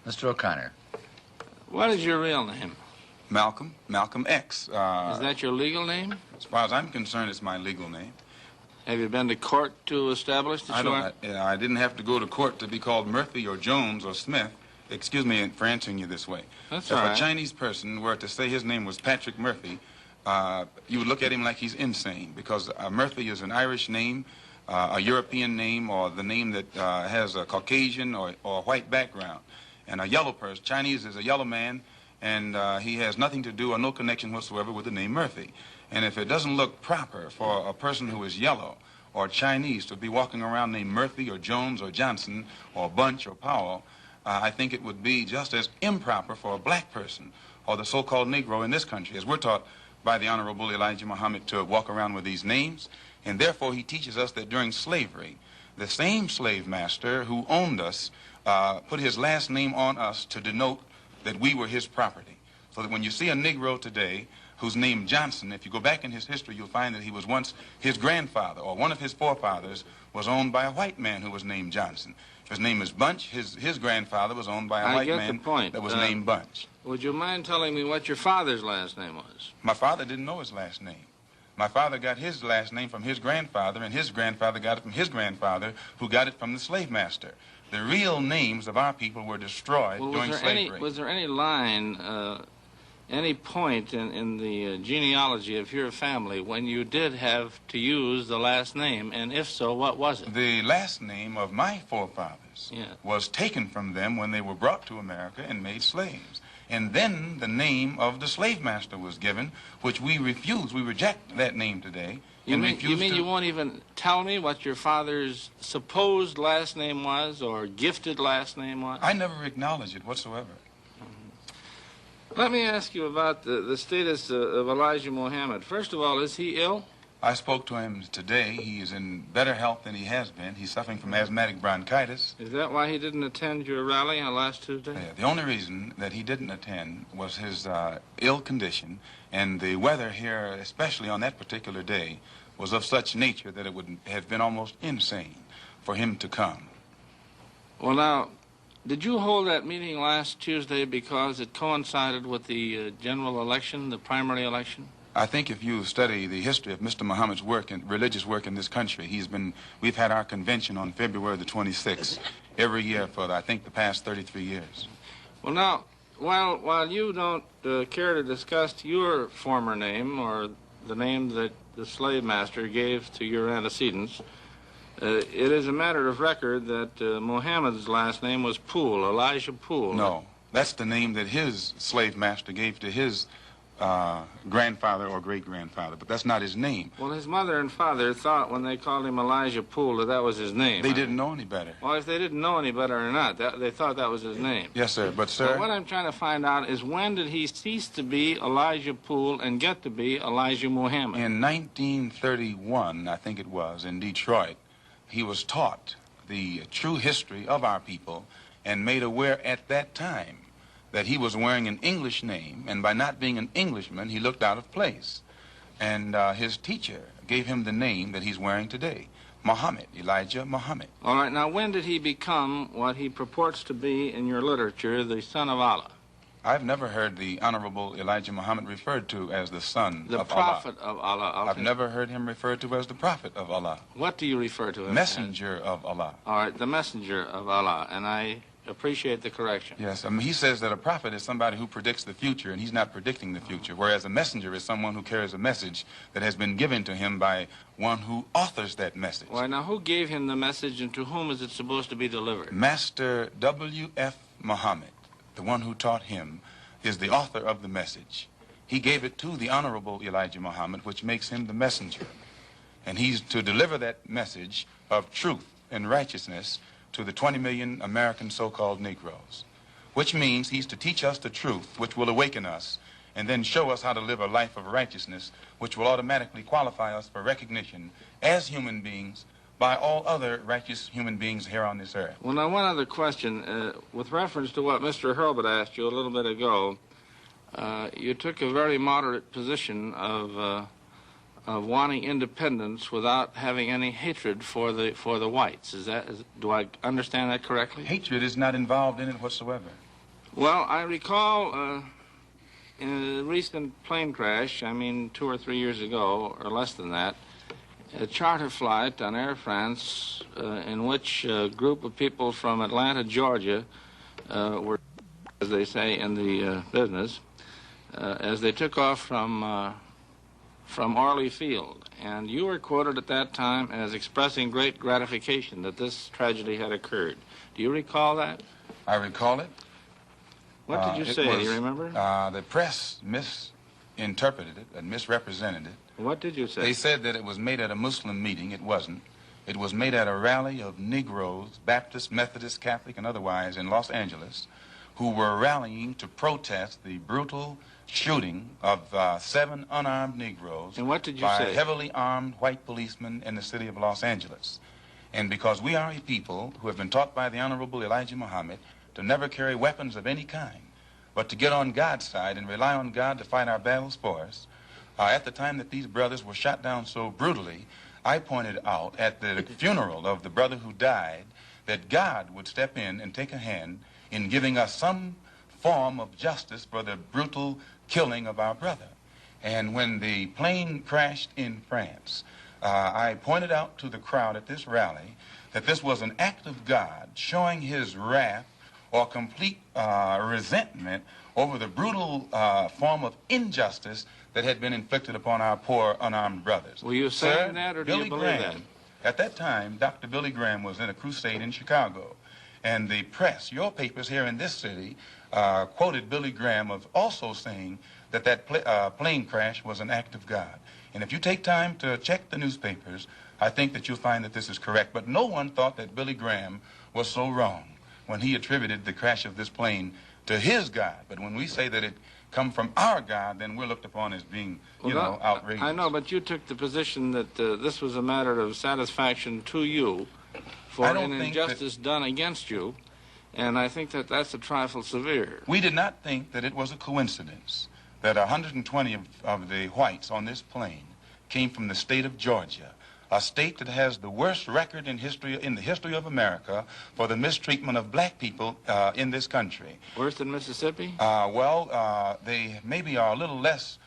Mr. O'Connor. What is your real name? Malcolm X. Is that your legal name? As far as I'm concerned, it's my legal name. Have you been to court to establish that I didn't have to go to court to be called Murphy or Jones or Smith. Excuse me for answering you this way. That's all right. If a Chinese person were to say his name was Patrick Murphy, you would look at him like he's insane, because Murphy is an Irish name, a European name, or the name that has a Caucasian or white background. And a yellow person, Chinese is a yellow man, and he has nothing to do or no connection whatsoever with the name Murphy. And if it doesn't look proper for a person who is yellow or Chinese to be walking around named Murphy or Jones or Johnson or Bunch or Powell, I think it would be just as improper for a black person or the so-called Negro in this country, as we're taught by the Honorable Elijah Muhammad, to walk around with these names. And therefore he teaches us that during slavery, the same slave master who owned us put his last name on us to denote that we were his property. So that when you see a Negro today who's named Johnson, if you go back in his history, you'll find that he was once his grandfather, or one of his forefathers was owned by a white man who was named Johnson. If his name is Bunch, his grandfather was owned by a white man that was named Bunch. Would you mind telling me what your father's last name was? My father didn't know his last name. My father got his last name from his grandfather, and his grandfather got it from his grandfather, who got it from the slave master. The real names of our people were destroyed during slavery. Was there any line, any point in the genealogy of your family when you did have to use the last name, and if so, what was it? The last name of my forefathers was taken from them when they were brought to America and made slaves. And then the name of the slave master was given, which we refuse. We reject that name today. You mean you won't even tell me what your father's supposed last name was or gifted last name was? I never acknowledge it whatsoever. Let me ask you about the status of Elijah Muhammad. First of all, is he ill? I spoke to him today. He is in better health than he has been. He's suffering from asthmatic bronchitis. Is that why he didn't attend your rally on last Tuesday? Yeah, the only reason that he didn't attend was his ill condition, and the weather here, especially on that particular day, was of such nature that it would have been almost insane for him to come. Well, now, did you hold that meeting last Tuesday because it coincided with the general election, the primary election? I think if you study the history of Mr. Muhammad's work and religious work in this country, we've had our convention on February the 26th every year for, I think, the past 33 years. Well, now, while you don't care to discuss your former name or the name that the slave master gave to your antecedents, it is a matter of record that Muhammad's last name was Poole, Elijah Poole. No, that's the name that his slave master gave to his grandfather or great-grandfather, but that's not his name. Well, his mother and father thought when they called him Elijah Poole that was his name. They didn't know any better. Well, if they didn't know any better or not, they thought that was his name. Yes, sir, but, sir... What I'm trying to find out is when did he cease to be Elijah Poole and get to be Elijah Muhammad? In 1931, I think it was, in Detroit, he was taught the true history of our people and made aware at that time that he was wearing an English name, and by not being an Englishman, he looked out of place. And his teacher gave him the name that he's wearing today, Muhammad, Elijah Muhammad. All right, now when did he become what he purports to be in your literature, the son of Allah? I've never heard the Honorable Elijah Muhammad referred to as the son of Allah. The prophet of Allah. I've never heard him referred to as the prophet of Allah. What do you refer to him Messenger of Allah. All right, the messenger of Allah, and I appreciate the correction. Yes, he says that a prophet is somebody who predicts the future, and he's not predicting the future, whereas a messenger is someone who carries a message that has been given to him by one who authors that message. Why, now, who gave him the message, and to whom is it supposed to be delivered? Master W.F. Muhammad, the one who taught him, is the author of the message. He gave it to the Honorable Elijah Muhammad, which makes him the messenger. And he's to deliver that message of truth and righteousness to the 20 million American so-called Negroes, which means he's to teach us the truth, which will awaken us, and then show us how to live a life of righteousness, which will automatically qualify us for recognition as human beings by all other righteous human beings here on this earth. Well, now, one other question. With reference to what Mr. Hurlbut asked you a little bit ago, you took a very moderate position of wanting independence without having any hatred for the whites. Do I understand that correctly? Hatred is not involved in it whatsoever. Well, I recall in a recent plane crash, I mean 2 or 3 years ago, or less than that, a charter flight on Air France in which a group of people from Atlanta, Georgia, were, as they say in the business, as they took off from Orly Field. And you were quoted at that time as expressing great gratification that this tragedy had occurred. Do you recall that? I recall it. What did you say? Do you remember? The press misinterpreted it and misrepresented it. What did you say? They said that it was made at a Muslim meeting. It wasn't. It was made at a rally of Negroes, Baptist, Methodist, Catholic, and otherwise in Los Angeles, who were rallying to protest the brutal shooting of 7 unarmed Negroes and what did you by say? Heavily armed white policemen in the city of Los Angeles. And because we are a people who have been taught by the Honorable Elijah Muhammad to never carry weapons of any kind, but to get on God's side and rely on God to fight our battles for us, at the time that these brothers were shot down so brutally, I pointed out at the funeral of the brother who died that God would step in and take a hand in giving us some form of justice for the brutal killing of our brother. And when the plane crashed in France, I pointed out to the crowd at this rally that this was an act of God showing his wrath or complete resentment over the brutal form of injustice that had been inflicted upon our poor unarmed brothers. Were you saying that, or do you believe that? At that time, Dr. Billy Graham was in a crusade in Chicago, and the press, your papers here in this city, quoted Billy Graham of also saying that plane crash was an act of God. And if you take time to check the newspapers, I think that you'll find that this is correct. But no one thought that Billy Graham was so wrong when he attributed the crash of this plane to his God. But when we say that it come from our God, then we're looked upon as being, outrageous. I know, but you took the position that this was a matter of satisfaction to you for an injustice done against you, and I think that that's a trifle severe. We did not think that it was a coincidence that 120 of the whites on this plane came from the state of Georgia, a state that has the worst record in the history of America for the mistreatment of black people in this country. Worse than Mississippi? They maybe are a little less,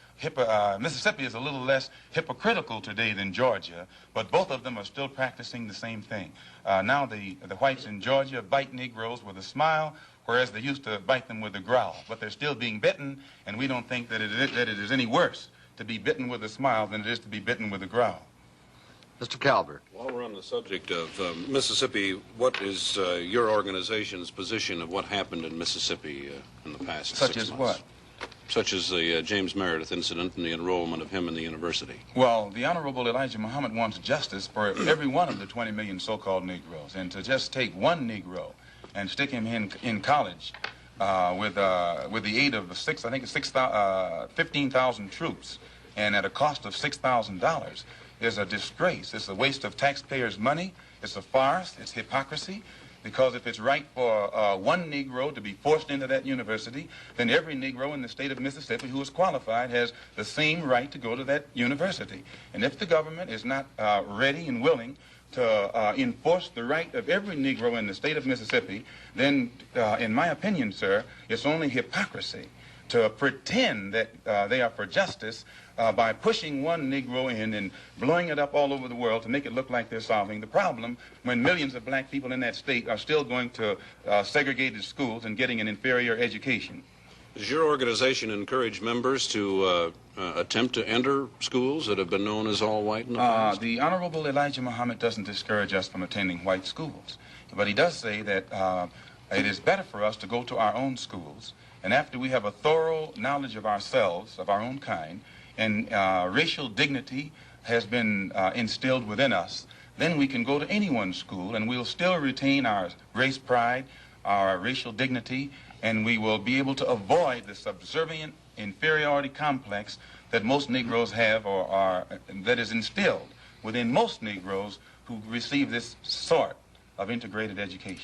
Mississippi is a little less hypocritical today than Georgia, but both of them are still practicing the same thing. Now the whites in Georgia bite Negroes with a smile, whereas they used to bite them with a growl. But they're still being bitten, and we don't think that it is any worse to be bitten with a smile than it is to be bitten with a growl. Mr. Calvert. While we're on the subject of Mississippi, what is your organization's position of what happened in Mississippi in the past 6 months? Such as what? Such as the James Meredith incident and the enrollment of him in the university. Well, the Honorable Elijah Muhammad wants justice for every one of the 20 million so-called Negroes. And to just take one Negro and stick him in college with the aid of 15,000 troops and at a cost of $6,000 is a disgrace. It's a waste of taxpayers' money. It's a farce. It's hypocrisy. Because if it's right for one Negro to be forced into that university, then every Negro in the state of Mississippi who is qualified has the same right to go to that university. And if the government is not ready and willing to enforce the right of every Negro in the state of Mississippi, then, in my opinion, sir, it's only hypocrisy to pretend that they are for justice by pushing one Negro in and blowing it up all over the world to make it look like they're solving the problem when millions of black people in that state are still going to segregated schools and getting an inferior education. Does your organization encourage members to attempt to enter schools that have been known as all white in the past? The Honorable Elijah Muhammad doesn't discourage us from attending white schools, but he does say that it is better for us to go to our own schools, and after we have a thorough knowledge of ourselves, of our own kind, and racial dignity has been instilled within us, then we can go to anyone's school and we'll still retain our race pride, our racial dignity, and we will be able to avoid the subservient inferiority complex that most Negroes have or that is instilled within most Negroes who receive this sort of integrated education.